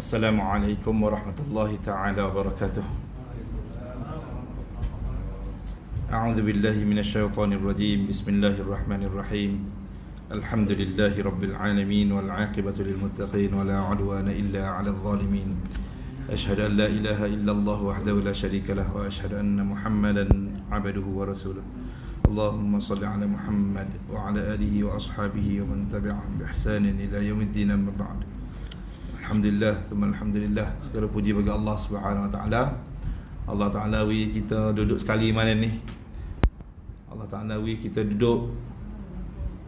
Assalamualaikum warahmatullahi ta'ala wabarakatuh. A'udzu billahi minasyaitonir rajim. Bismillahirrahmanirrahim. Alhamdulillahi rabbil alamin wal 'aqibatu lil muttaqin wa la 'udwana illa 'alal zalimin. Asyhadu an la ilaha illallah wahdahu la syarika lah wa asyhadu anna Muhammadan 'abduhu wa rasuluh. Allahumma salli ala Muhammad wa ala alihi wa ashabihi wa man tabi'ahum bi ihsanin ila yaumiddin, amma ba'd. Alhamdulillah, alhamdulillah, segala puji bagi Allah Subhanahu wa taala. Allah Taala wi kita duduk sekali malam ni. Allah Taala wi kita duduk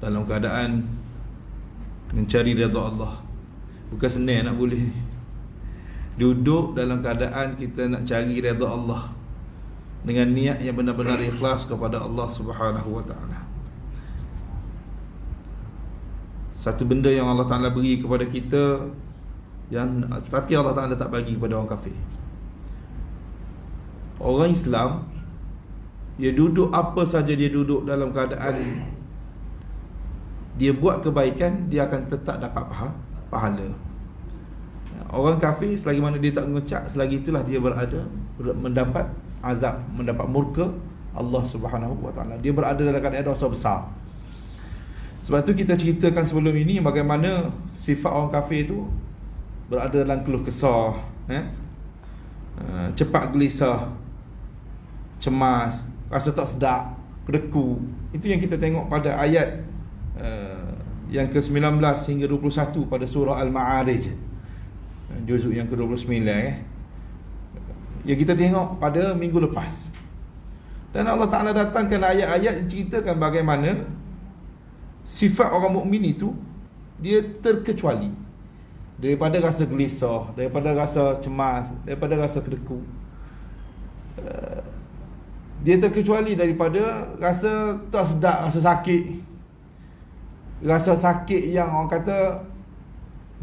dalam keadaan mencari redha Allah. Bukan senang nak boleh ni. Duduk dalam keadaan kita nak cari redha Allah dengan niat yang benar-benar ikhlas kepada Allah Subhanahu wa taala. Satu benda yang Allah Taala beri kepada kita tapi Allah Ta'ala tak bagi kepada orang kafir. Orang Islam, dia duduk apa saja dia duduk dalam keadaan dia buat kebaikan, dia akan tetap dapat pahala. Orang kafir, selagi mana dia tak mengucap, selagi itulah dia berada mendapat azab, mendapat murka Allah Subhanahu wa taala. Dia berada dalam keadaan dosa besar. Sebab tu kita ceritakan sebelum ini bagaimana sifat orang kafir itu berada dalam keluh kesah, cepat gelisah, cemas, rasa tak sedap, kedeku. Itu yang kita tengok pada ayat yang ke-19 hingga 21 pada surah Al-Ma'arij, juzuk yang ke-29, yang kita tengok pada minggu lepas. Dan Allah Ta'ala datangkan ayat-ayat yang ceritakan bagaimana sifat orang mukmin itu dia terkecuali daripada rasa gelisah, daripada rasa cemas, daripada rasa kedeku. Dia terkecuali daripada rasa tak sedap, rasa sakit. Rasa sakit yang orang kata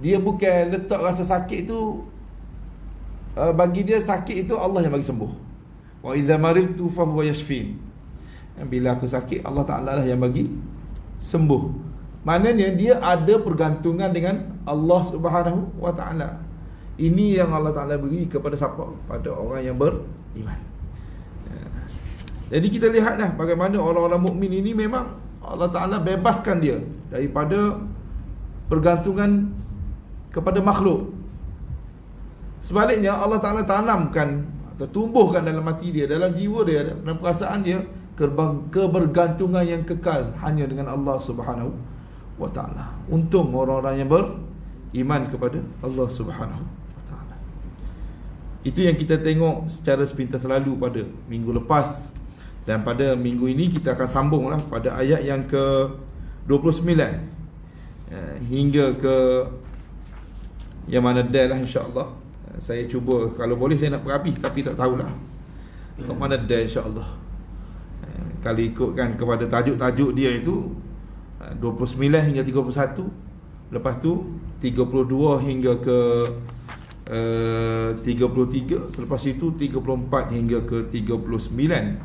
dia bukan letak rasa sakit tu, bagi dia sakit itu Allah yang bagi sembuh. Wa idza maridtu fa huwa yashfin. Bila aku sakit, Allah Ta'ala lah yang bagi sembuh. Maknanya dia ada pergantungan dengan Allah Subhanahu wa taala. Ini yang Allah Taala beri kepada siapa? Pada orang yang beriman. Jadi kita lihatlah bagaimana orang-orang mukmin ini memang Allah Taala bebaskan dia daripada pergantungan kepada makhluk. Sebaliknya Allah Taala tanamkan atau tumbuhkan dalam hati dia, dalam jiwa dia, dalam perasaan dia kebergantungan yang kekal hanya dengan Allah Subhanahu wa ta'ala. Untung orang-orang yang beriman kepada Allah Subhanahu wa ta'ala. Itu yang kita tengok secara sepintas lalu pada minggu lepas. Dan pada minggu ini kita akan sambunglah pada ayat yang ke-29 hingga ke yang mana dah lah, insya-Allah. Saya cuba, kalau boleh saya nak berapi, tapi tak tahulah ke mana dah, insya-Allah. Kalau ikutkan kepada tajuk-tajuk dia itu 29 hingga 31, lepas tu 32 hingga ke 33, selepas itu 34 hingga ke 39.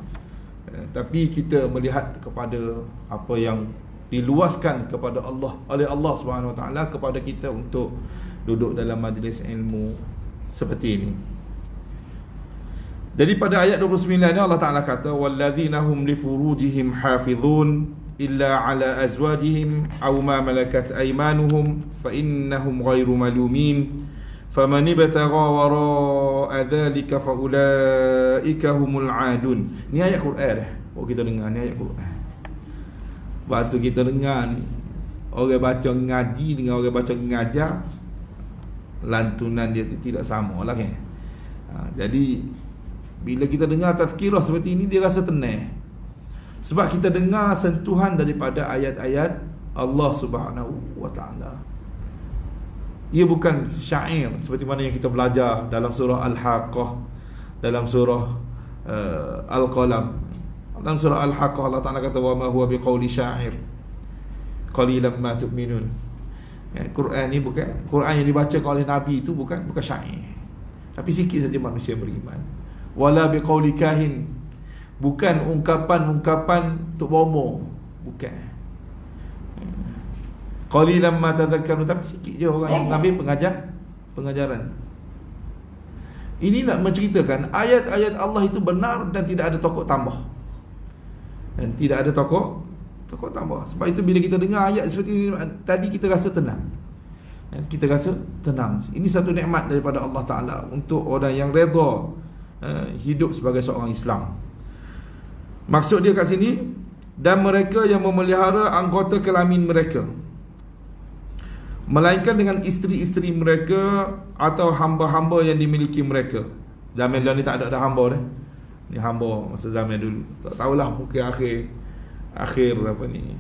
Tapi kita melihat kepada apa yang diluaskan kepada Allah oleh Allah Subhanahu Wa Taala kepada kita untuk duduk dalam majlis ilmu seperti ini. Jadi pada ayat 29 ni Allah Taala kata walladzina hum li furujihim hafizun illa ala azwajihim aw ma malakat aymanuhum fa innahum ghairu malumin faman ibtagha wara'a dhalika fa ulaika humul adun. Ni ayat Quran dah. Kita dengar ni ayat Quran. Waktu kita dengar ni, orang baca ngaji dengan orang baca ngajar, lantunan dia tu tidak sama lah kan. Jadi bila kita dengar tazkirah seperti ini, dia rasa tenang. Sebab kita dengar sentuhan daripada ayat-ayat Allah Subhanahu wa taala. Ia bukan syair seperti mana yang kita belajar dalam surah Al-Haqqah, dalam surah Al-Qalam. Dalam surah Al-Haqqah Allah Taala kata wa ma huwa biqauli syair qalilan ma tu'minun. Quran ni bukan, Quran yang dibaca oleh Nabi itu bukan syair. Tapi sikit saja manusia beriman. Wala biqauli kahin, bukan ungkapan-ungkapan untuk bomo, bukan. Qalilan ma tadhakkarun, tapi sikit je orang yang ambil pengajar pengajaran. Ini nak menceritakan ayat-ayat Allah itu benar dan tidak ada tokok tambah. Dan tidak ada tokok tambah. Sebab itu bila kita dengar ayat seperti ini tadi, kita rasa tenang. Dan kita rasa tenang. Ini satu nikmat daripada Allah Ta'ala untuk orang yang redha hidup sebagai seorang Islam. Maksud dia kat sini, dan mereka yang memelihara anggota kelamin mereka, melainkan dengan isteri-isteri mereka atau hamba-hamba yang dimiliki mereka. Zaman dulu ni tak ada hamba dah. Ni hamba masa zaman dulu. Tak tahulah mungkin akhir apa ni.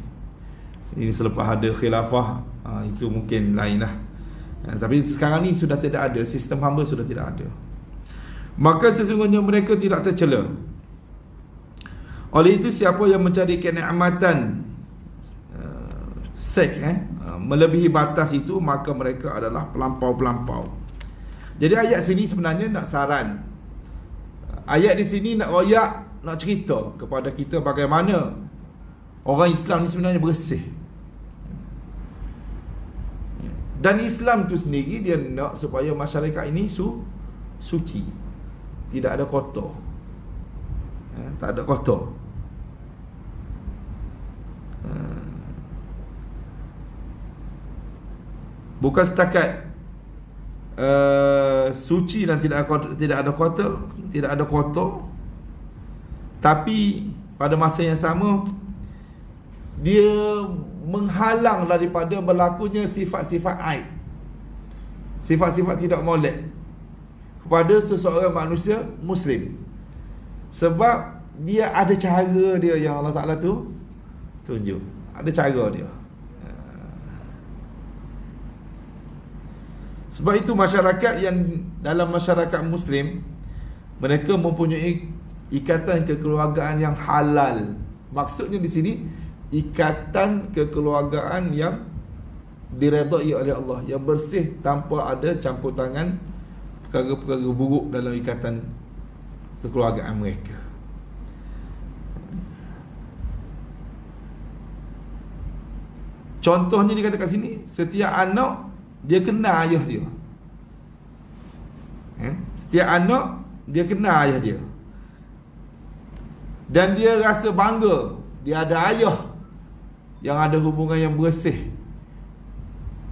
Ini selepas ada khilafah, itu mungkin lain lah. Tapi sekarang ni sudah tidak ada, sistem hamba sudah tidak ada. Maka sesungguhnya mereka tidak tercela. Oleh itu siapa yang mencari kenikmatan seks melebihi batas itu, maka mereka adalah pelampau-pelampau. Jadi ayat sini sebenarnya nak saran. Ayat di sini nak royak, nak cerita kepada kita bagaimana orang Islam ni sebenarnya bersih. Dan Islam tu sendiri dia nak supaya masyarakat ini suci. Tidak ada kotor. Tak ada kotor. Bukan setakat suci dan tidak ada kotor, tapi pada masa yang sama dia menghalang daripada berlakunya sifat-sifat aib, sifat-sifat tidak molek kepada seseorang manusia Muslim. Sebab dia ada cara dia yang Allah Ta'ala tu tunjuk. Ada cara dia. Sebab itu masyarakat yang dalam masyarakat Muslim, mereka mempunyai ikatan kekeluargaan yang halal. Maksudnya di sini ikatan kekeluargaan yang diredai oleh Allah, yang bersih tanpa ada campur tangan perkara-perkara buruk dalam ikatan kekeluargaan mereka. Contohnya dikata kat sini, setiap anak dia kenal ayah dia. Setiap anak dia kenal ayah dia. Dan dia rasa bangga dia ada ayah yang ada hubungan yang bersih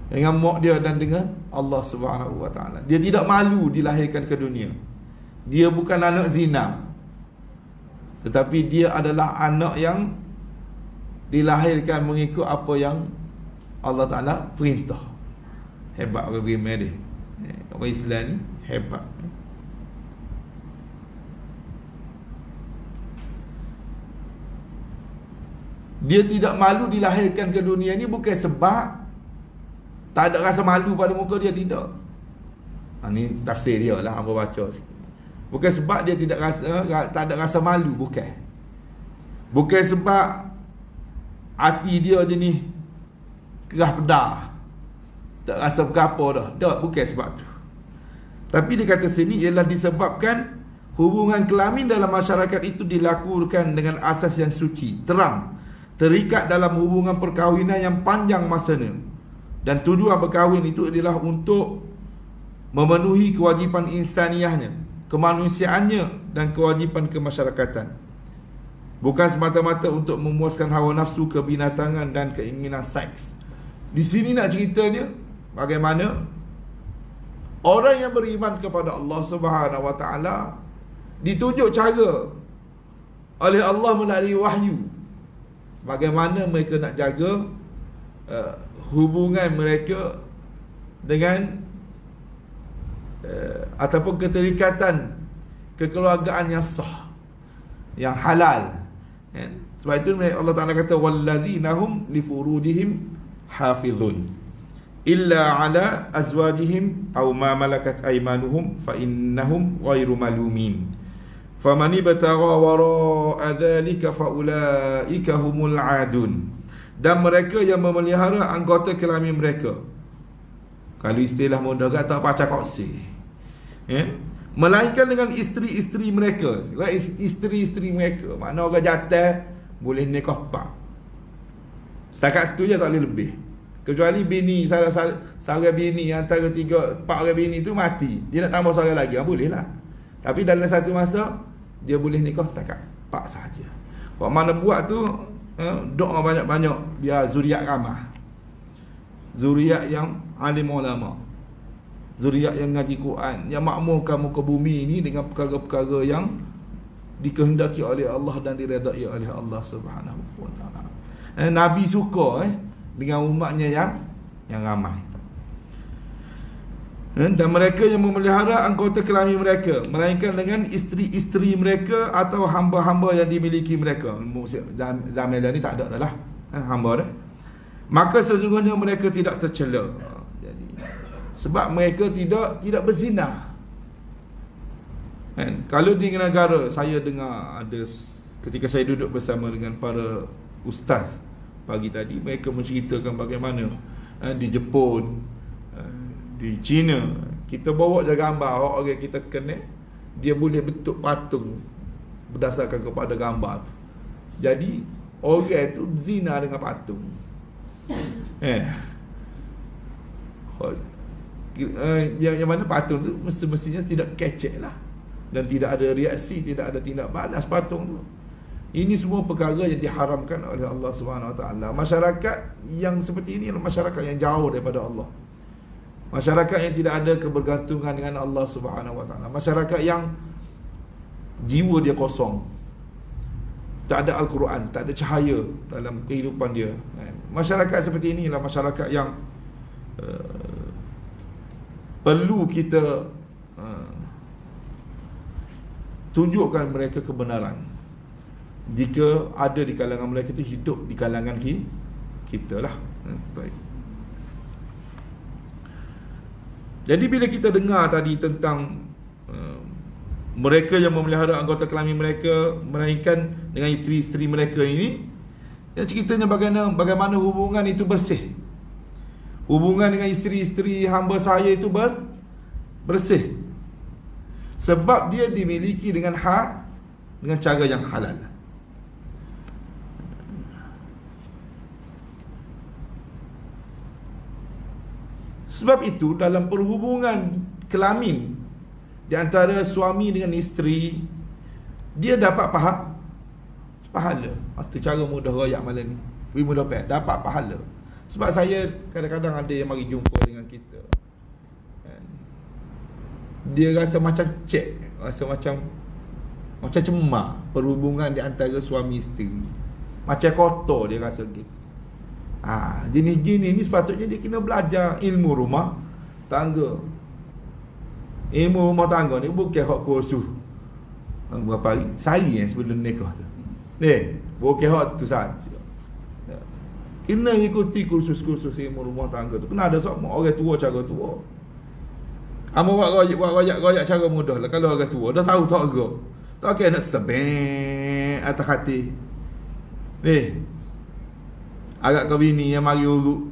dengan mak dia dan dengan Allah Subhanahu Wa Taala. Dia tidak malu dilahirkan ke dunia. Dia bukan anak zina, tetapi dia adalah anak yang dilahirkan mengikut apa yang Allah Ta'ala perintah. Hebat orang beriman dia. Orang Islam ni hebat. Dia tidak malu dilahirkan ke dunia ni bukan sebab tak ada rasa malu pada muka dia, tidak. Ni tafsir dia lah, hamba baca sikit. Bukan sebab dia tak ada rasa malu, bukan. Bukan sebab hati dia je ni kerah pedah, tak rasa berapa dah. Tak, bukan sebab tu. Tapi dia kata sini ialah disebabkan hubungan kelamin dalam masyarakat itu dilakukan dengan asas yang suci, terang, terikat dalam hubungan perkahwinan yang panjang masanya. Dan tujuan berkahwin itu adalah untuk memenuhi kewajipan insaniahnya, kemanusiaannya dan kewajipan kemasyarakatan. Bukan semata-mata untuk memuaskan hawa nafsu, kebinatangan dan keinginan seks. Di sini nak ceritanya bagaimana orang yang beriman kepada Allah Subhanahu Wa Taala ditunjuk cara oleh Allah melalui wahyu bagaimana mereka nak jaga hubungan mereka dengan ataupun keterikatan kekeluargaan yang sah, yang halal. Sebab itu Allah Ta'ala kata wallazina hum li furujihim hafizun illa ala azwajihim aw ma malakat aymanuhum fa innahum ghairu malumin faman ibtagha wara'a dhalika fa ulaika humul adun. Dan mereka yang memelihara anggota kelamin mereka, kalau istilah mudah agak tak baca koksi, melainkan dengan isteri-isteri mereka. Isteri-isteri mereka makna orang jatah boleh nikah pak, setakat tu je, tak boleh lebih. Kecuali bini, seorang bini antara 3-4 orang bini tu mati, dia nak tambah seorang lagi, boleh lah. Tapi dalam satu masa dia boleh nikah setakat 4 sahaja. Kau mana buat tu, doa banyak-banyak biar zuriat ramah, zuriat yang alim ulama, zuriat yang ngaji Quran, yang makmurkan muka bumi ini dengan perkara-perkara yang dikehendaki oleh Allah dan diredai oleh Allah Subhanahu wa taala. Nabi suka dengan umatnya yang ramai. Dan mereka yang memelihara anggota kelamin mereka, melainkan dengan isteri-isteri mereka atau hamba-hamba yang dimiliki mereka. Zaman ni tak ada dah lah hamba dah. Maka sesungguhnya mereka tidak tercela. Jadi sebab mereka tidak berzina. Kalau di negara saya dengar ada, ketika saya duduk bersama dengan para ustaz pagi tadi, mereka menceritakan bagaimana di Jepun, di China, kita bawa je gambar orang kita kenal, dia boleh bentuk patung berdasarkan kepada gambar tu. Jadi orang tu zina dengan patung. Yang mana patung tu mestinya tidak kecek lah, dan tidak ada reaksi, tidak ada tindak balas patung tu. Ini semua perkara yang diharamkan oleh Allah Subhanahu Wa Taala. Masyarakat yang seperti ini adalah masyarakat yang jauh daripada Allah. Masyarakat yang tidak ada kebergantungan dengan Allah Subhanahu Wa Taala. Masyarakat yang jiwa dia kosong. Tak ada Al-Quran, tak ada cahaya dalam kehidupan dia. Masyarakat seperti inilah masyarakat yang perlu kita tunjukkan mereka kebenaran. Jika ada di kalangan mereka itu hidup di kalangan kita lah. Baik. Jadi bila kita dengar tadi tentang mereka yang memelihara anggota kelamin mereka, melainkan dengan isteri-isteri mereka ini, yang ceritanya bagaimana hubungan itu bersih. Hubungan dengan isteri-isteri hamba saya itu bersih. Sebab dia dimiliki dengan cara yang halal. Sebab itu dalam perhubungan kelamin di antara suami dengan isteri, dia dapat pahala. Itu cara mudah royak malam ni. Mudah dapat pahala. Sebab saya kadang-kadang ada yang mari jumpa dengan kita, dia rasa macam rasa macam cemar perhubungan di antara suami isteri. Macam kotor dia rasa gitu. Jenis-jenis ni sepatutnya dia kena belajar ilmu rumah tangga. Ilmu rumah tangga ni bukan hak kursus berapa hari sehari sebelum nikah tu. Bukan hak tu saja. Kena ikuti kursus-kursus ilmu rumah tangga tu. Kena ada semua orang tua cara tua. Buat royak cara mudah lah. Kalau orang tua dah tahu tak gerak, tak kena nak sebek atas hati. Agak kau bini yang mari urut,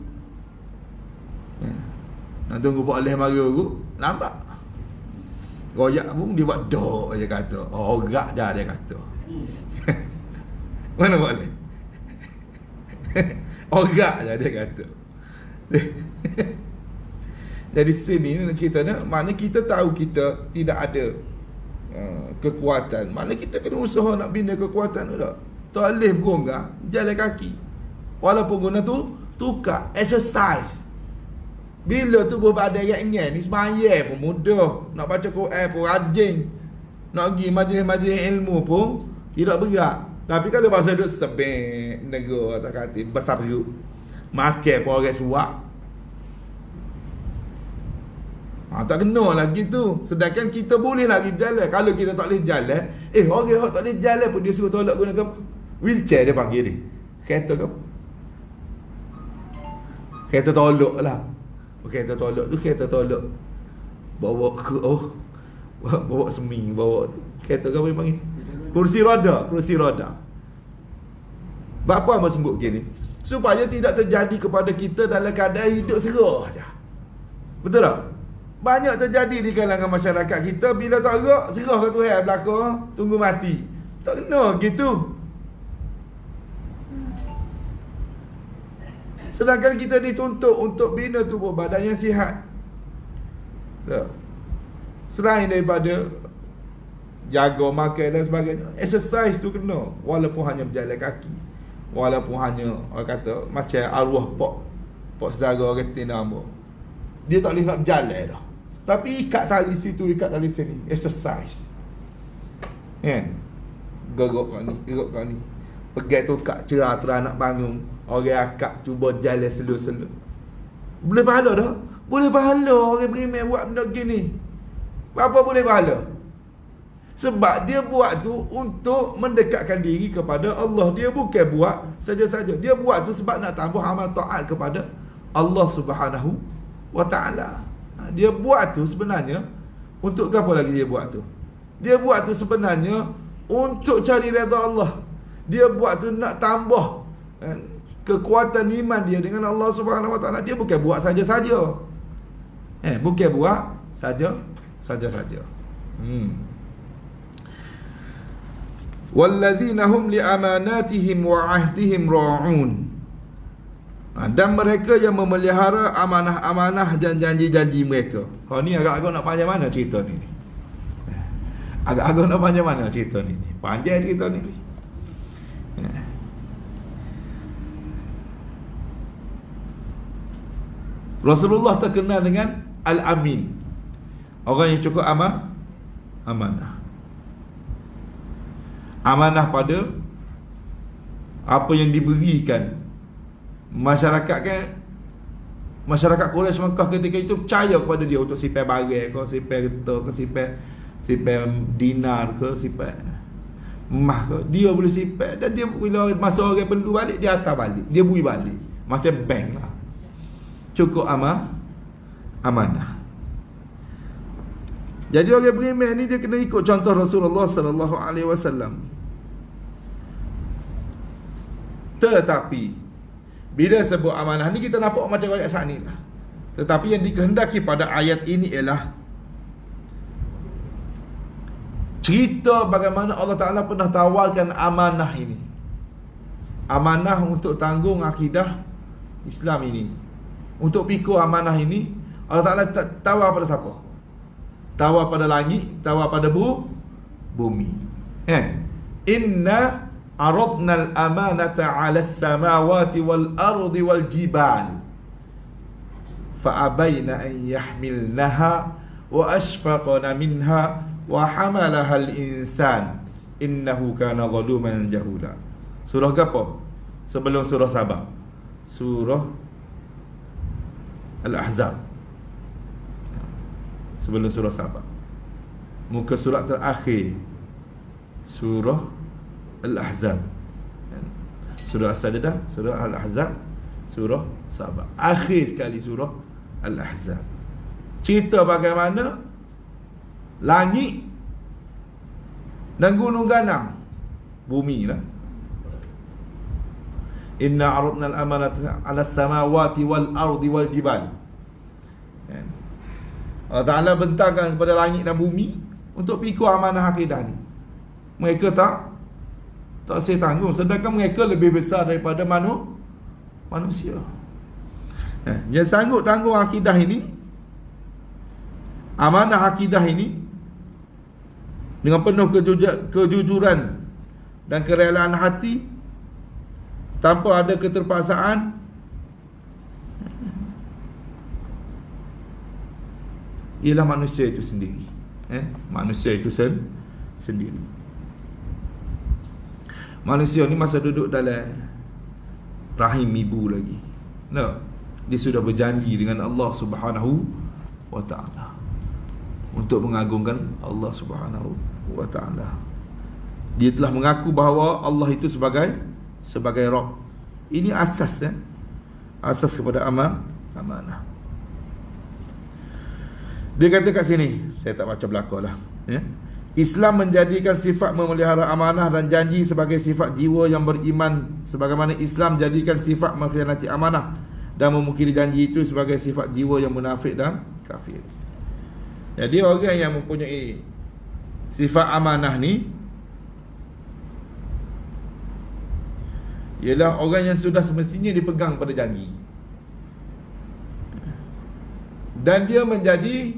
nak tunggu boleh mari urut, lambat. Royak pun dia buat dok je kata. Gerak dah dia kata. Mana boleh? Gerak je dia kata. Jadi sini nak cerita ni, makna kita tahu kita tidak ada kekuatan. Makna kita kena usaha nak bina kekuatan tu tak. Tak boleh bergonggah, jalan kaki. Walaupun guna tu tukar exercise. Bila tubuh badan ringan ni semaya pun mudah. Nak baca Quran pun rajin. Nak pergi majlis-majlis ilmu pun tidak berat. Tapi kalau bahasa duduk sebek negara tak kata besar perut, makan pun orang suap. Tak kena lagi tu. Sedangkan kita boleh lagi berjalan. Kalau kita tak boleh jalan, orang tak boleh jalan pun dia suruh tolak gunakan wheelchair, dia panggil dia. Kereta ke apa? Kereta tolak lah. Kereta tolak tu kereta tolak. Bawa ke bawa semi, bawa kereta ke apa dia panggil? Kursi roda. Bapa abang sebut begini, supaya tidak terjadi kepada kita dalam keadaan hidup serah je. Betul tak? Banyak terjadi di kalangan masyarakat kita, bila tak gerak serah ke Tuhan belakang, tunggu mati. Tak kena gitu. Sedangkan kita dituntut untuk bina tubuh badan yang sihat. Selain daripada jaga makan dan sebagainya, exercise tu kena, walaupun hanya berjalan kaki, walaupun hanya orang kata macam arwah pok saudara kata nama, dia tak boleh nak berjalan dah, tapi ikat tali situ, ikat tali sini, exercise kan, gerak kat ni pegang tu kat cerah nak bangun, orang akak cuba jalan slow-slow, boleh pahala dah. Boleh pahala orang beriman buat benda gini. Apa boleh pahala? Sebab dia buat tu untuk mendekatkan diri kepada Allah. Dia bukan buat saja-saja. Dia buat tu sebab nak tambah amal taat kepada Allah Subhanahu wa ta'ala. Dia buat tu sebenarnya untuk apa lagi dia buat tu? Dia buat tu sebenarnya untuk cari redha Allah. Dia buat tu nak tambah kekuatan iman dia dengan Allah Subhanahu wa ta'ala. Dia bukan buat saja-saja. Bukan buat saja-saja. Walladzina hum li amanatihim wa ahdihim ra'un. Dan mereka yang memelihara amanah-amanah dan janji-janji mereka. Ni agak-agak nak panjang mana cerita ni? Agak-agak nak panjang mana cerita ni? Panjang cerita ni. Rasulullah terkenal dengan Al-Amin, orang yang cukup amanah. Amanah pada apa yang diberikan. Masyarakat kan, masyarakat Quraisy Mekah ketika itu percaya kepada dia untuk simpan barang ke, simpan harta ke, simpan dinar ke, simpan emas ke, dia boleh simpan. Dan dia bila masa orang perlu balik, dia hantar balik, dia beri balik, macam bank lah. Cukup amanah. Jadi orang beriman ni dia kena ikut contoh Rasulullah sallallahu alaihi wasallam. Tetapi bila sebut amanah ni kita nampak macam ayat saat ni lah. Tetapi yang dikehendaki pada ayat ini ialah cerita bagaimana Allah Ta'ala pernah tawarkan amanah ini. Amanah untuk tanggung akidah Islam ini, untuk pikul amanah ini. Allah Ta'ala tawar pada siapa? Tawar pada langit, tawar pada bumi. Inna aradna al-amanata 'ala as-samawati wal ardi wal jibal fa abayna an yahmilnaha wa ashfaqna minha wa hamalaha al-insan innahu kana zaluman jahula. Surah apa? Sebelum surah Sabah. Surah Al-Ahzab. Sebelum surah Sabah. Muka surat terakhir surah Al-Ahzab. Surah As-Sajdah, surah Al-Ahzab, surah Sabah. Akhir sekali surah Al-Ahzab. Cerita bagaimana langit dan gunung ganang, bumi lah. Inna aradna al-amanata 'ala as-samawati wal ardi wal jibal. Allah Ta'ala bentangkan kepada langit dan bumi untuk pikul amanah akidah ni. Mereka tak saya tanggung, sedangkan mereka lebih besar daripada manusia. Yang sanggup tanggung akidah ini, amanah akidah ini, dengan penuh kejujuran dan kerelaan hati, tanpa ada keterpaksaan, ialah manusia itu sendiri. Manusia itu sendiri. Manusia ni masa duduk dalam rahim ibu lagi, dia sudah berjanji dengan Allah Subhanahu wa ta'ala untuk mengagungkan Allah Subhanahu wa ta'ala. Dia telah mengaku bahawa Allah itu sebagai Rabb. Ini asas, asas kepada amanah. Dia kata kat sini, saya tak baca belakang lah, Islam menjadikan sifat memelihara amanah dan janji sebagai sifat jiwa yang beriman, sebagaimana Islam jadikan sifat mengkhianati amanah dan memungkiri janji itu sebagai sifat jiwa yang munafik dan kafir. Jadi orang yang mempunyai sifat amanah ni ialah orang yang sudah semestinya dipegang pada janji. dan dia menjadi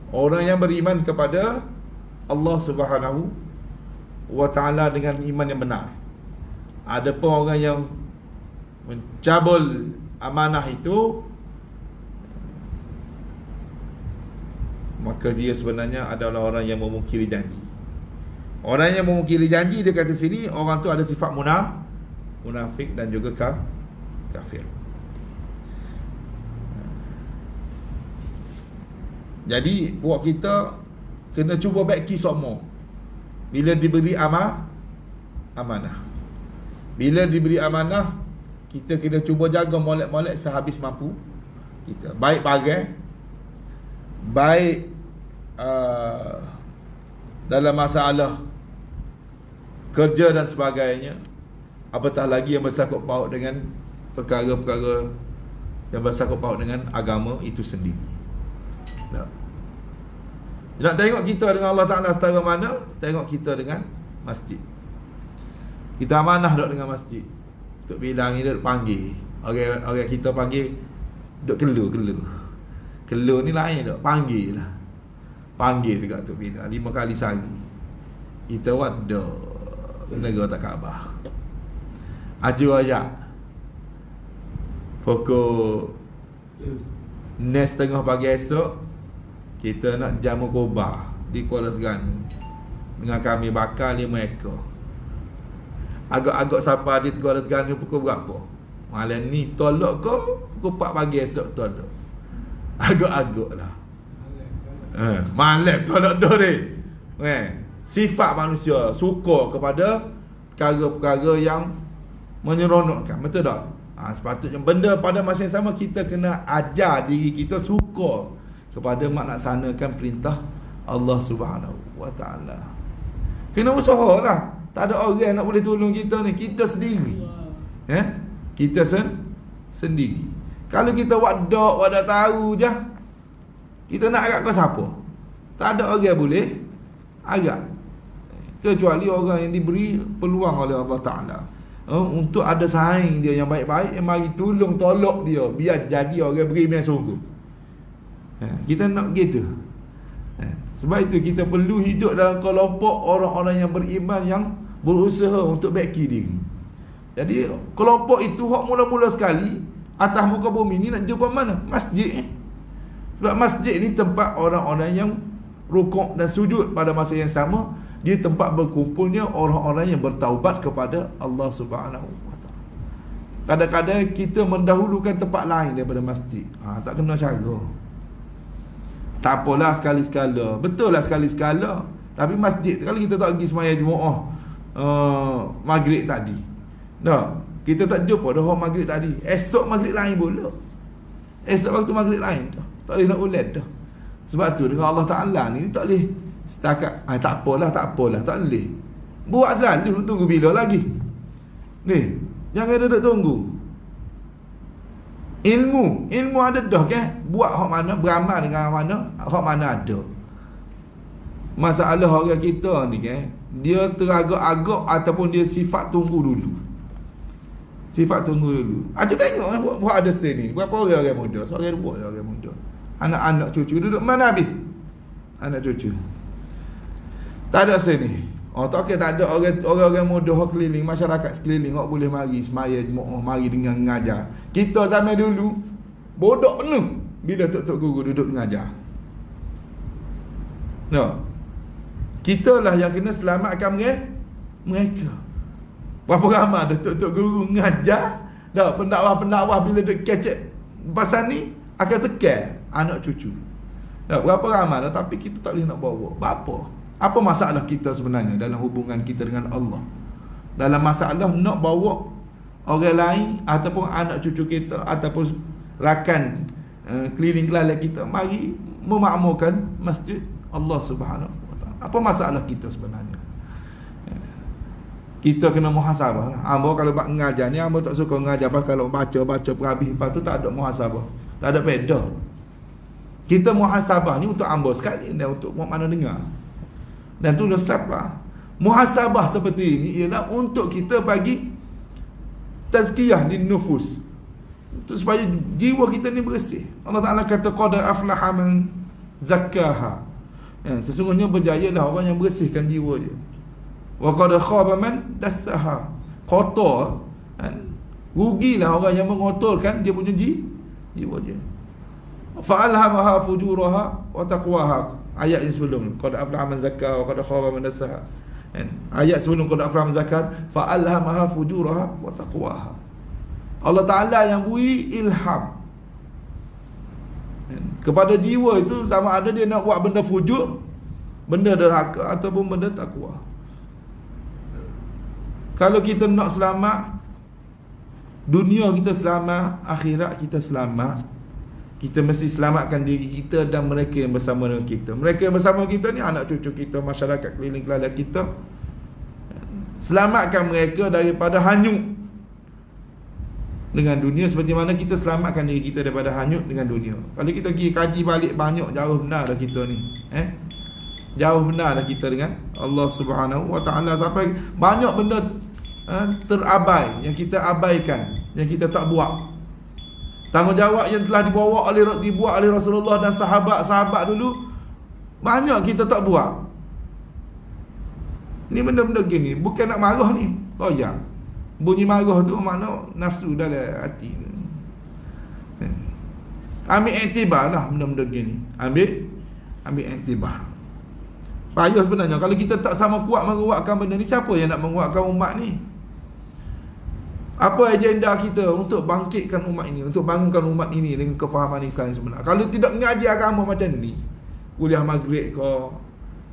orang yang beriman kepada Allah Subhanahu wa ta'ala dengan iman yang benar. Adapun orang yang mencabul amanah itu, maka dia sebenarnya adalah orang yang memungkiri janji. Orang yang memungkiri janji, dia kata sini, orang tu ada sifat munafik dan juga kafir. Jadi buat kita kena cuba baiki semua. Bila diberi amanah, bila diberi amanah, kita kena cuba jaga molek-molek sehabis mampu kita. Baik bagai, baik dalam masalah kerja dan sebagainya, apatah lagi yang bersangkut paut dengan perkara-perkara yang bersangkut paut dengan agama itu sendiri. Nak tengok kita dengan Allah Ta'ala setara mana? Tengok kita dengan masjid. Kita amanah duduk dengan masjid. Tok bilang ni duduk panggil. Orang kita panggil duduk kelur. Kelur ni lain duduk panggil lah. Panggil dekat Tok bilang 5 kali sehari. Kita wadah negara tak khabar. Aju ayak pukul Nes tengah pagi esok, kita nak jamu kobar di Kuala Terengganu dengan kami bakar 5 ekor. Agak-agak siapa di Kuala Terengganu pukul berapa? Malam ni tolak ke pukul 4 pagi esok tolak? Agak-agak lah. Malam tolak dah ni. Sifat manusia suka kepada perkara-perkara yang menyeronokkan. Betul tak? Sepatutnya benda pada masa yang sama kita kena ajar diri kita suka kepada melaksanakan perintah Allah Subhanahu wa ta'ala. Kena usaha lah. Tak ada orang nak boleh tolong kita ni, kita sendiri. Kita sendiri. Kalau kita wadak tahu je, kita nak agak ke siapa? Tak ada orang boleh agak, kecuali orang yang diberi peluang oleh Allah Ta'ala untuk ada saing dia yang baik-baik, yang mari tolak dia biar jadi orang beriman sungguh. Kita nak gitu. Sebab itu kita perlu hidup dalam kelompok orang-orang yang beriman, yang berusaha untuk baiki diri. Jadi kelompok itu hak mula-mula sekali atas muka bumi ni nak jumpa mana? Masjid. Sebab masjid ni tempat orang-orang yang rukuk dan sujud pada masa yang sama. Dia tempat berkumpulnya orang-orang yang bertaubat kepada Allah Subhanahu wa ta'ala. Kadang-kadang kita mendahulukan tempat lain daripada masjid. Tak kena cara. Tak apalah sekali-sekala. Betul lah sekali-sekala. Tapi masjid, kalau kita tak pergi sembahyang Jumaat maghrib tadi, kita tak jumpa dah maghrib tadi, esok maghrib lain pula. Esok waktu maghrib lain dah. Tak boleh nak ulat dah. Sebab tu dengan Allah Ta'ala ni tak boleh setakat tak apalah, tak boleh. Buat selalu, tunggu bila lagi. Ni, jangan duduk tunggu. Ilmu ada dah kan? Buat hak mana, beramal dengan mana, hak mana ada. Masalah orang kita ni kan, dia teragak-agak ataupun dia sifat tunggu dulu. Aja tengok buat ada sini. Berapa orang muda? Seorang buat orang muda. Anak-anak cucu duduk mana habis? Anak cucu. Tak ada sini. Tak kira tak ada orang-orang muda hok keliling, masyarakat sekeliling hok boleh mari semaya Jumaat, mari dengan mengajar. Kita zaman dulu bodoh penuh bila tok-tok guru duduk mengajar. Kita lah yang kena selamatkan mereka. Berapa ramai ada tok-tok guru mengajar, pendakwah-pendakwah bila duk kecek pasal ni akan tekan anak cucu. Berapa ramai dah, tapi kita tak boleh nak bawa. Apa masalah kita sebenarnya dalam hubungan kita dengan Allah? Dalam masalah nak bawa orang lain ataupun anak cucu kita ataupun rakan keliling-keliling kita mari memakmurkan masjid Allah Subhanahu wa ta'ala. Apa masalah kita sebenarnya? Kita kena muhasabah. Hamba kalau buat mengajar ni, hamba tak suka mengajar. Kalau baca perhabis, lepas tu tak ada muhasabah, tak ada beda. Kita muhasabah ni untuk hamba sekali dan untuk mana dengar. Dan tu siapa? Muhasabah seperti ini ialah untuk kita bagi tazkiyah di nufus. untuk supaya jiwa kita ni bersih. Allah Ta'ala kata qad aflaha man zakkaha. Sesungguhnya berjayalah orang yang bersihkan jiwa dia. Wa qad khaba man dassaha. Kotor, rugilah orang yang mengotorkan dia punya jiwa dia. Fa alhamaha fujuraha wa taqwaha. Ayat yang sebelum qad aflaha man zakkaha wa qad khaba man dassaha. Ayat sebelum qad aflaha man zakkaha fa alhamaha fujuraha wa taqwaha. Allah Ta'ala yang beri ilham kepada jiwa itu, sama ada dia nak buat benda fujur, benda derhaka, ataupun benda takwa. Kalau kita nak selamat, dunia kita selamat, akhirat kita selamat, kita mesti selamatkan diri kita dan mereka yang bersama dengan kita. Mereka yang bersama kita ni anak cucu kita, masyarakat keliling kelalaian kita. Selamatkan mereka daripada hanyut dengan dunia seperti mana kita selamatkan diri kita daripada hanyut dengan dunia. Kalau kita pergi kaji balik banyak, jauh benar dah kita ni. Jauh benar dah kita dengan Allah Subhanahu Wa Taala, sampai banyak benda terabai yang kita abaikan, yang kita tak buat. Tanggungjawab yang telah dibuat oleh Rasulullah dan sahabat-sahabat dulu, banyak kita tak buat. Ni benda-benda gini, bukan nak marah ni, royak. Bunyi marah tu makna nafsu dalam hati. Ambil iktibar lah benda-benda gini. Ambil iktibar. Payah sebenarnya. Kalau kita tak sama kuat menguatkan benda ni, siapa yang nak menguatkan umat ni? Apa agenda kita untuk bangkitkan umat ini, untuk bangunkan umat ini dengan kefahaman Islam sebenar? Kalau tidak mengaji agama macam ni, kuliah maghrib ke,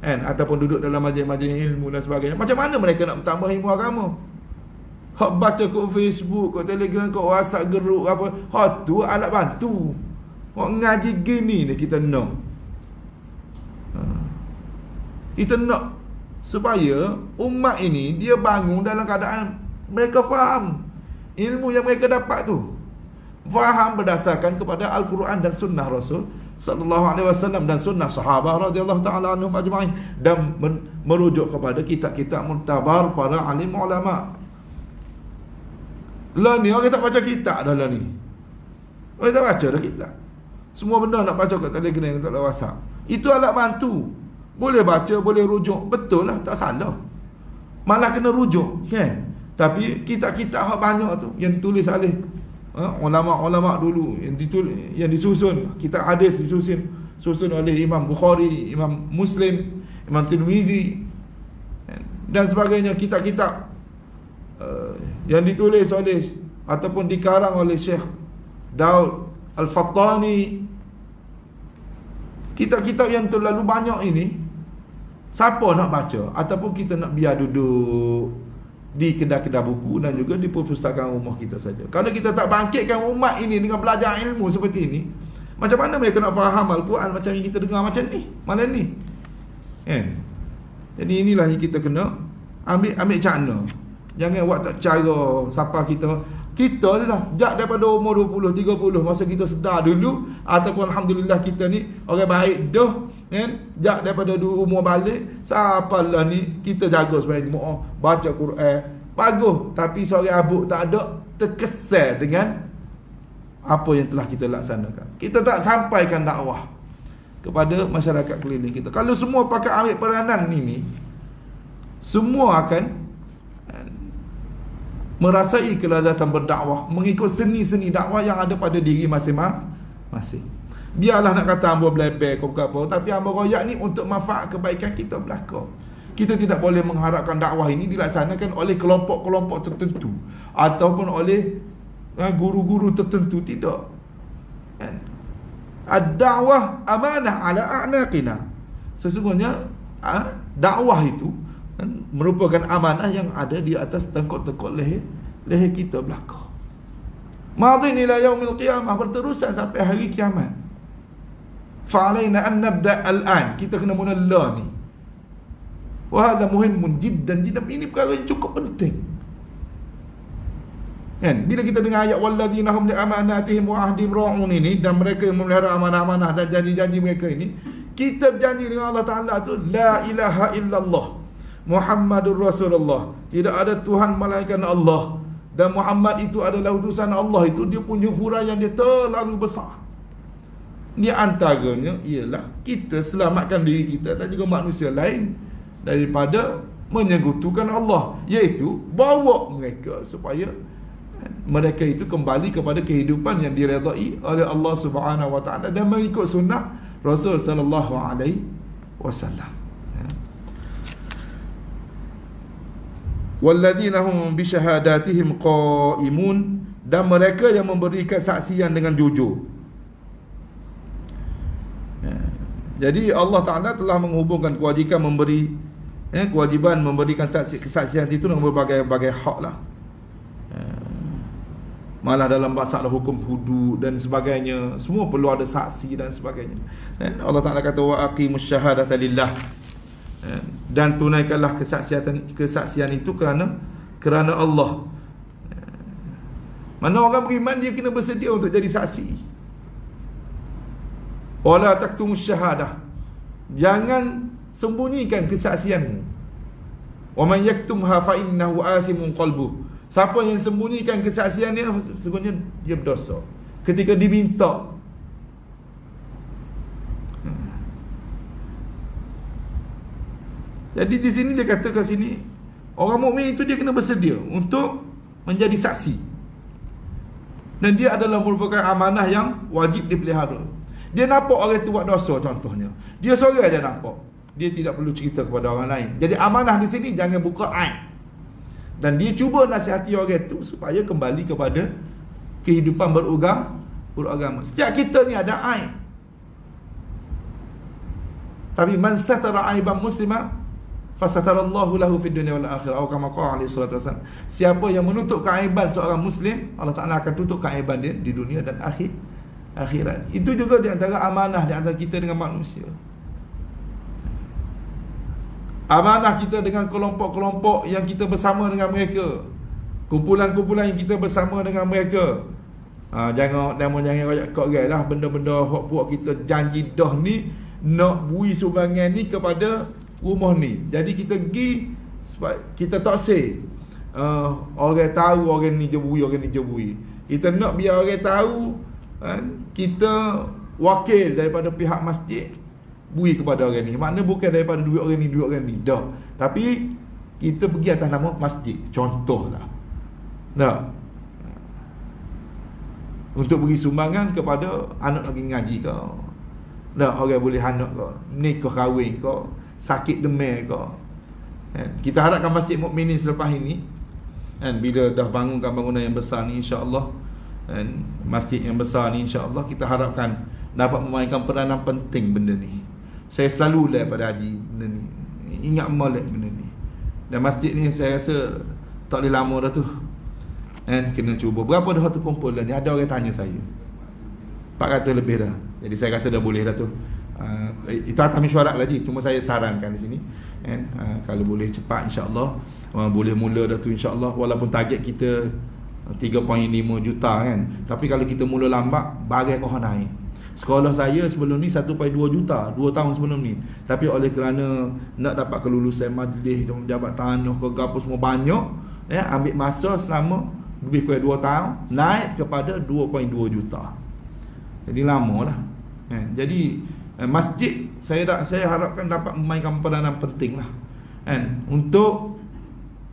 ataupun duduk dalam majlis-majlis ilmu dan sebagainya, macam mana mereka nak bertambah ilmu agama? Hak baca kat Facebook, kat Telegram, kat WhatsApp, geruk apa, hak tu alat bantu. Hak ngaji gini ni kita nak. Kita nak supaya umat ini dia bangun dalam keadaan mereka faham ilmu yang mereka dapat tu. Faham berdasarkan kepada Al-Quran dan sunnah Rasul sallallahu alaihi wasallam dan sunnah sahabat radhiyallahu taala anhum ajma'in, dan merujuk kepada kitab-kitab muktabar para alim ulama. Lah ni orang tak baca kitab dah lah ni. Orang tak baca dah kitab. Semua benda nak baca kat Telegram, kat WhatsApp. Itu alat bantu. Boleh baca, boleh rujuk. Betul lah, tak salah. Malah kena rujuk, kan? Tapi kitab-kitab banyak tu yang ditulis oleh ulama-ulama dulu, yang disusun, kitab hadis disusun oleh Imam Bukhari, Imam Muslim, Imam Tirmizi dan sebagainya. Kitab-kitab yang ditulis oleh ataupun dikarang oleh Syekh Daud Al-Fattani. Kitab-kitab yang terlalu banyak ini, siapa nak baca? Ataupun kita nak biar duduk di kedai-kedai buku dan juga di perpustakaan rumah kita saja. Kalau kita tak bangkitkan umat ini dengan belajar ilmu seperti ini, macam mana mereka nak faham Al-Quran macam yang kita dengar macam ni, malam ni, kan? Jadi inilah yang kita kena ambil cakna. Jangan buat tak cara siapa kita je lah. Jak daripada umur 20, 30, masa kita sedar dulu, ataupun alhamdulillah kita ni orang baik dah, kan? Jak daripada umur balik, siapalah ni kita jaga sebagai jemaah, baca Quran, bagus. Tapi seorang abuk tak ada terkesan dengan apa yang telah kita laksanakan. Kita tak sampaikan dakwah kepada masyarakat keliling kita. Kalau semua pakai ambil peranan ini, semua akan merasai kelazatan berdakwah, mengikut seni-seni dakwah yang ada pada diri masing-masing. Biarlah nak kata hamba belebel kau apa, tapi hamba royak ni untuk manfaat kebaikan kita belaka. Kita tidak boleh mengharapkan dakwah ini dilaksanakan oleh kelompok-kelompok tertentu ataupun oleh guru-guru tertentu, tidak. Ad-da'wah amanah ala a'naqina. Sesungguhnya dakwah itu merupakan amanah yang ada di atas tengkok-tengkok leher kita belaka. Madin ila yaumil qiyamah, berterusan sampai hari kiamat. Fa'alaina an nabda' al-an, kita kena mula la ni. Wa hadha muhimmun jiddan. Ini perkara yang cukup penting. Kan? Bila kita dengar ayat walladzina hum li amanatihim wa ahdihim ra'un ini, dan mereka yang memelihara amanah-amanah dan janji-janji mereka ini, kita berjanji dengan Allah Ta'ala tu la ilaha illallah Muhammadur Rasulullah, tidak ada Tuhan melainkan Allah, dan Muhammad itu adalah utusan Allah itu, dia punya huraian dia terlalu besar. Di antaranya ialah kita selamatkan diri kita dan juga manusia lain daripada menyekutukan Allah, iaitu bawa mereka supaya mereka itu kembali kepada kehidupan yang diredai oleh Allah Subhanahu wa taala dan mengikut sunnah Rasul sallallahu alaihi wasallam. Walladzina hum bi syahadatihim qaimun, dan mereka yang memberikan kesaksian dengan jujur. Jadi Allah Taala telah menghubungkan kewajiban memberikan kesaksian itu dengan berbagai-bagai hak lah. Malah dalam masalah hukum hudud dan sebagainya, semua perlu ada saksi dan sebagainya. Allah Taala kata wa aqimus syahadata lillah, dan tunaikanlah kesaksian itu kerana Allah. Mana orang beriman dia kena bersedia untuk jadi saksi. Wala taktumus syahadah, jangan sembunyikan kesaksianmu. Wa man yaktumha fa innahu athimun qalbuh, siapa yang sembunyikan kesaksian dia, sesungguhnya dia berdosa ketika diminta. Jadi di sini dia kata kat sini, orang mukmin itu dia kena bersedia untuk menjadi saksi. Dan dia adalah merupakan amanah yang wajib dipelihara. Dia nampak orang itu buat dosa contohnya, dia seorang aja nampak, dia tidak perlu cerita kepada orang lain. Jadi amanah di sini jangan buka aib. Dan dia cuba nasihati orang itu supaya kembali kepada kehidupan beragama. Setiap kita ni ada aib. Tapi man satara aiban muslima fasatarallahu lahu fid dunya wal akhirah, atau kama qala alaihi salatu wasallam. Siapa yang menutup keaiban seorang muslim, Allah Taala akan tutup keaiban dia di dunia dan akhirat. Itu juga di antara amanah di antara kita dengan manusia. Amanah kita dengan kelompok-kelompok yang kita bersama dengan mereka, kumpulan-kumpulan yang kita bersama dengan mereka. Jangan royak kat orang lah, benda-benda hok puak kita janji dah ni nak bui sumbangan ni kepada rumah ni. Jadi kita pergi sebab kita tak say orang tahu orang ni je bui, orang ni je bui. Kita nak biar orang tahu, kita wakil daripada pihak masjid bui kepada orang ni. Makna bukan daripada duit orang ni dah, tapi kita pergi atas nama masjid, contohlah. Dah. Untuk beri sumbangan kepada anak lagi ngaji kau. Dah, orang boleh anak kau, nikah kahwin kau, sakit demam kau. Kita harapkan Masjid Mukminin selepas ini, bila dah bangunkan bangunan yang besar ni, insya-Allah, masjid yang besar ni, insya-Allah kita harapkan dapat memainkan peranan penting benda ni. Saya selalu lihat pada haji benda ni, ingat molek benda ni. Dan masjid ni saya rasa tak boleh lama dah tu, kena cuba. Berapa dah terkumpul dah ni? Ada orang tanya saya 400 lebih dah. Jadi saya rasa dah boleh dah tu. Itu atas mesyuarat lagi, cuma saya sarankan di sini, kalau boleh cepat, insya-Allah boleh mula dah tu, insya-Allah. Walaupun target kita 3.5 juta kan, tapi kalau kita mula lambat, bagai kau naik. Sekolah saya sebelum ni 1.2 juta 2 tahun sebelum ni, tapi oleh kerana nak dapat kelulusan majlis, jabat tanah ke apa semua banyak, ambil masa selama lebih kurang 2 tahun, naik kepada 2.2 juta. Jadi lama lah. Jadi masjid saya harapkan dapat memainkan peranan penting lah, untuk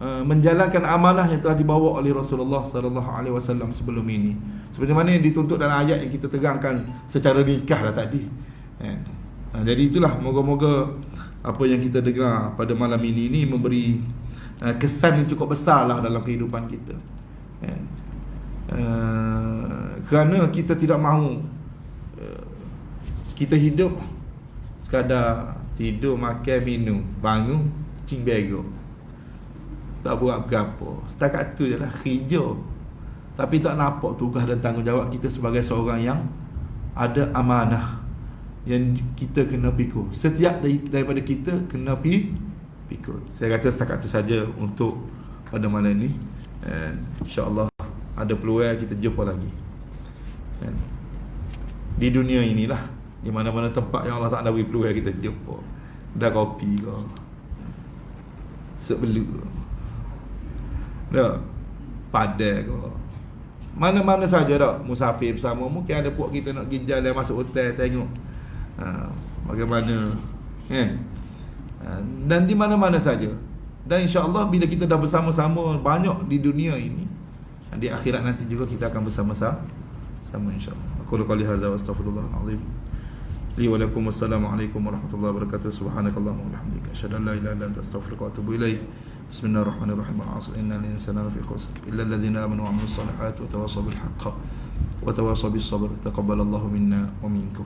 menjalankan amanah yang telah dibawa oleh Rasulullah sallallahu alaihi wasallam sebelum ini, seperti mana yang dituntut dalam ayat yang kita terangkan secara ringkas dah tadi. Jadi itulah, moga-moga apa yang kita dengar pada malam ini memberi kesan yang cukup besar lah dalam kehidupan kita. Kerana kita tidak mahu kita hidup sekadar tidur, makan, minum, bangun, cing bego, tak buat apa-apa. Setakat tu je lah, kerja, tapi tak nampak tugas dan tanggungjawab kita sebagai seorang yang ada amanah yang kita kena pikul. Setiap daripada kita kena pikul. Saya kata setakat tu saja untuk pada malam ni. InsyaAllah ada peluang kita jumpa lagi di dunia inilah, di mana-mana tempat yang Allah Ta'ala beri peluang kita jumpa. Dah kopi ke, sebelum dah. Padang ke, mana-mana saja dah musafir bersama. Mungkin ada puak kita nak pergi jalan masuk hotel tengok bagaimana kan. Dan di mana-mana saja. Dan insya-Allah bila kita dah bersama-sama banyak di dunia ini, di akhirat nanti juga kita akan bersama-sama insya-Allah. Aku qali hadza wa astaghfirullahal azim. Li wa lakum wassalamualaikum warahmatullahi wabarakatuh. Subhanakallahumma wa bihamdika asyhadu an la ilaha illa anta astaghfiruka wa atubu ilaik. Bismillahirrahmanirrahim. Al-'asr innal insana lafi khusr illa alladhina amanu wa 'amilus salihati wa tawassaw bil haqqi wa tawassaw bis sabr. Taqabbalallahu minna wa minkum.